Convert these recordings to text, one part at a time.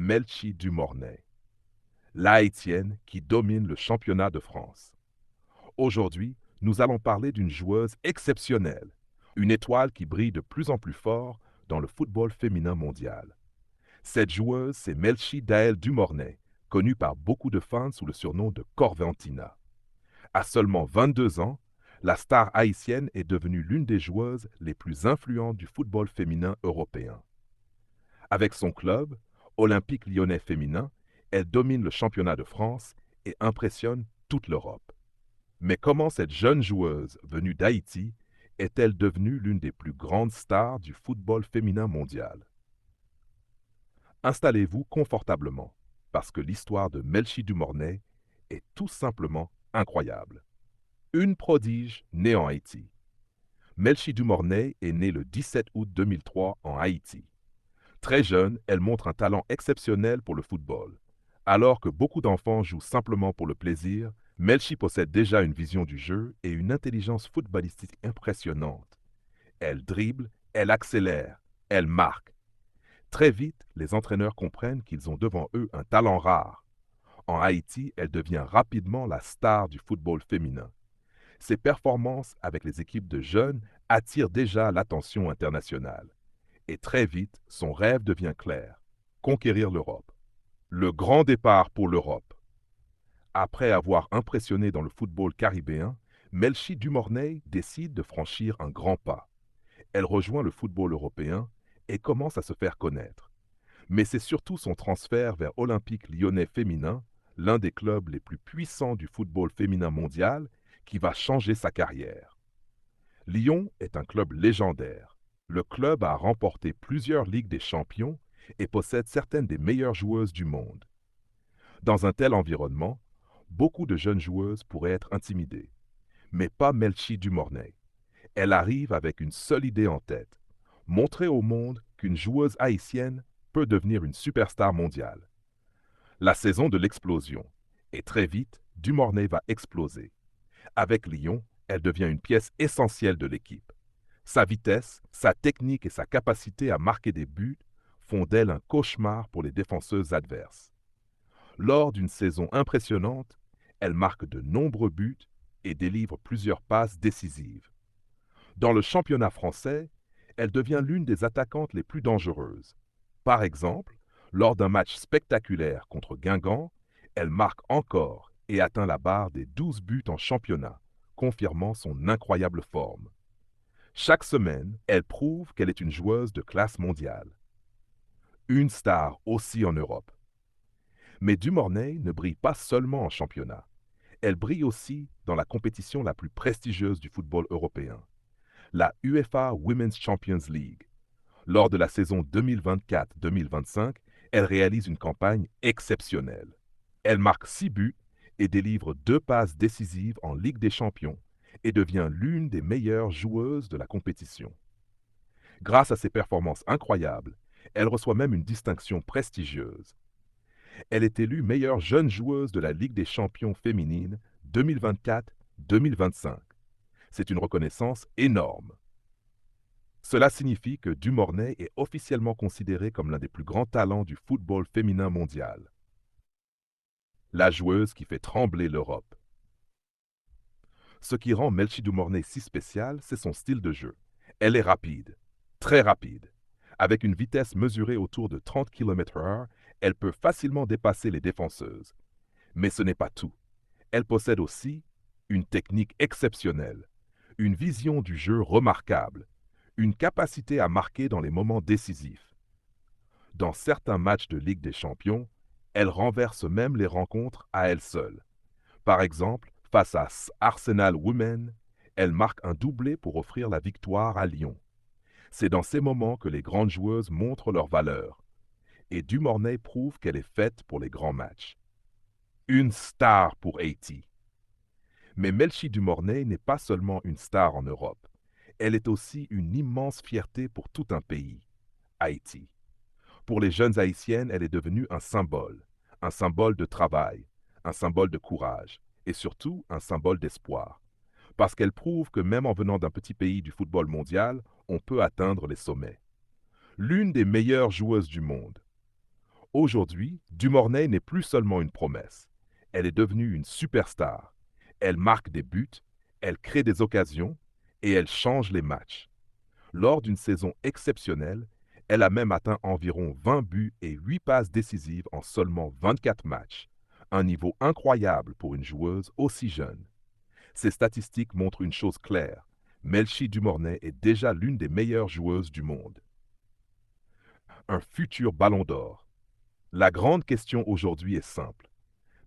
Melchi Dumornay, l'Haïtienne qui domine le championnat de France. Aujourd'hui, nous allons parler d'une joueuse exceptionnelle, une étoile qui brille de plus en plus fort dans le football féminin mondial. Cette joueuse, c'est Melchi Daël Dumornay, connue par beaucoup de fans sous le surnom de Corventina. À seulement 22 ans, la star haïtienne est devenue l'une des joueuses les plus influentes du football féminin européen. Avec son club, Olympique Lyonnais féminin, elle domine le championnat de France et impressionne toute l'Europe. Mais comment cette jeune joueuse venue d'Haïti est-elle devenue l'une des plus grandes stars du football féminin mondial? Installez-vous confortablement, parce que l'histoire de Melchi Dumornay est tout simplement incroyable. Une prodige née en Haïti. Melchi Dumornay est née le 17 août 2003 en Haïti. Très jeune, elle montre un talent exceptionnel pour le football. Alors que beaucoup d'enfants jouent simplement pour le plaisir, Melchi possède déjà une vision du jeu et une intelligence footballistique impressionnante. Elle dribble, elle accélère, elle marque. Très vite, les entraîneurs comprennent qu'ils ont devant eux un talent rare. En Haïti, elle devient rapidement la star du football féminin. Ses performances avec les équipes de jeunes attirent déjà l'attention internationale. Et très vite, son rêve devient clair, conquérir l'Europe. Le grand départ pour l'Europe. Après avoir impressionné dans le football caribéen, Melchi Dumornay décide de franchir un grand pas. Elle rejoint le football européen et commence à se faire connaître. Mais c'est surtout son transfert vers Olympique Lyonnais féminin, l'un des clubs les plus puissants du football féminin mondial, qui va changer sa carrière. Lyon est un club légendaire. Le club a remporté plusieurs Ligues des Champions et possède certaines des meilleures joueuses du monde. Dans un tel environnement, beaucoup de jeunes joueuses pourraient être intimidées. Mais pas Melchi Dumornay. Elle arrive avec une seule idée en tête, montrer au monde qu'une joueuse haïtienne peut devenir une superstar mondiale. La saison de l'explosion. Et très vite, Dumornay va exploser. Avec Lyon, elle devient une pièce essentielle de l'équipe. Sa vitesse, sa technique et sa capacité à marquer des buts font d'elle un cauchemar pour les défenseuses adverses. Lors d'une saison impressionnante, elle marque de nombreux buts et délivre plusieurs passes décisives. Dans le championnat français, elle devient l'une des attaquantes les plus dangereuses. Par exemple, lors d'un match spectaculaire contre Guingamp, elle marque encore et atteint la barre des 12 buts en championnat, confirmant son incroyable forme. Chaque semaine, elle prouve qu'elle est une joueuse de classe mondiale. Une star aussi en Europe. Mais Dumornay ne brille pas seulement en championnat. Elle brille aussi dans la compétition la plus prestigieuse du football européen, la UEFA Women's Champions League. Lors de la saison 2024-2025, elle réalise une campagne exceptionnelle. Elle marque 6 buts et délivre 2 passes décisives en Ligue des Champions et devient l'une des meilleures joueuses de la compétition. Grâce à ses performances incroyables, elle reçoit même une distinction prestigieuse. Elle est élue meilleure jeune joueuse de la Ligue des champions féminine 2024-2025. C'est une reconnaissance énorme. Cela signifie que Dumornay est officiellement considérée comme l'un des plus grands talents du football féminin mondial. La joueuse qui fait trembler l'Europe. Ce qui rend Melchi Dumornay si spéciale, c'est son style de jeu. Elle est rapide, très rapide. Avec une vitesse mesurée autour de 30 km/h, elle peut facilement dépasser les défenseuses. Mais ce n'est pas tout. Elle possède aussi une technique exceptionnelle, une vision du jeu remarquable, une capacité à marquer dans les moments décisifs. Dans certains matchs de Ligue des Champions, elle renverse même les rencontres à elle seule. Par exemple, face à Arsenal Women, elle marque un doublé pour offrir la victoire à Lyon. C'est dans ces moments que les grandes joueuses montrent leur valeur. Et Dumornay prouve qu'elle est faite pour les grands matchs. Une star pour Haïti. Mais Melchi Dumornay n'est pas seulement une star en Europe. Elle est aussi une immense fierté pour tout un pays, Haïti. Pour les jeunes haïtiennes, elle est devenue un symbole de travail, un symbole de courage et surtout un symbole d'espoir. Parce qu'elle prouve que même en venant d'un petit pays du football mondial, on peut atteindre les sommets. L'une des meilleures joueuses du monde. Aujourd'hui, Dumornay n'est plus seulement une promesse. Elle est devenue une superstar. Elle marque des buts, elle crée des occasions et elle change les matchs. Lors d'une saison exceptionnelle, elle a même atteint environ 20 buts et 8 passes décisives en seulement 24 matchs, un niveau incroyable pour une joueuse aussi jeune. Ces statistiques montrent une chose claire, Melchi Dumornay est déjà l'une des meilleures joueuses du monde. Un futur ballon d'or. La grande question aujourd'hui est simple.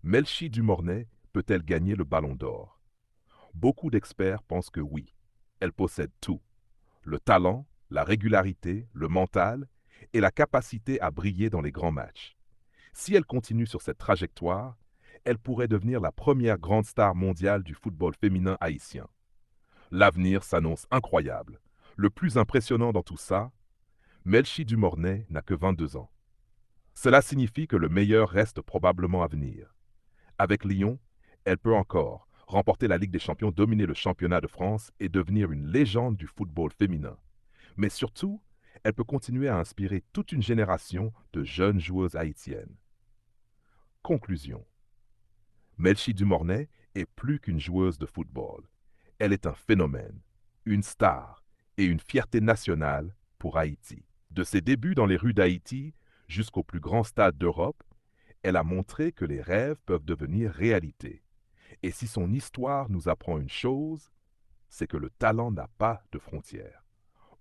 Melchi Dumornay peut-elle gagner le ballon d'or? Beaucoup d'experts pensent que oui. Elle possède tout. Le talent, la régularité, le mental et la capacité à briller dans les grands matchs. Si elle continue sur cette trajectoire, elle pourrait devenir la première grande star mondiale du football féminin haïtien. L'avenir s'annonce incroyable. Le plus impressionnant dans tout ça, Melchi Dumornay n'a que 22 ans. Cela signifie que le meilleur reste probablement à venir. Avec Lyon, elle peut encore remporter la Ligue des Champions, dominer le championnat de France et devenir une légende du football féminin. Mais surtout, elle peut continuer à inspirer toute une génération de jeunes joueuses haïtiennes. Conclusion. Melchi Dumornay est plus qu'une joueuse de football. Elle est un phénomène, une star et une fierté nationale pour Haïti. De ses débuts dans les rues d'Haïti jusqu'au plus grand stade d'Europe, elle a montré que les rêves peuvent devenir réalité. Et si son histoire nous apprend une chose, c'est que le talent n'a pas de frontières.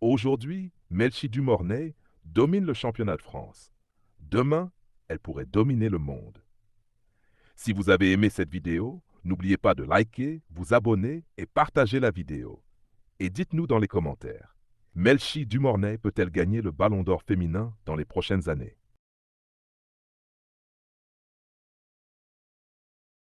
Aujourd'hui, Melchi Dumornay domine le championnat de France. Demain, elle pourrait dominer le monde. Si vous avez aimé cette vidéo, n'oubliez pas de liker, vous abonner et partager la vidéo. Et dites-nous dans les commentaires, Melchi Dumornay peut-elle gagner le Ballon d'Or féminin dans les prochaines années?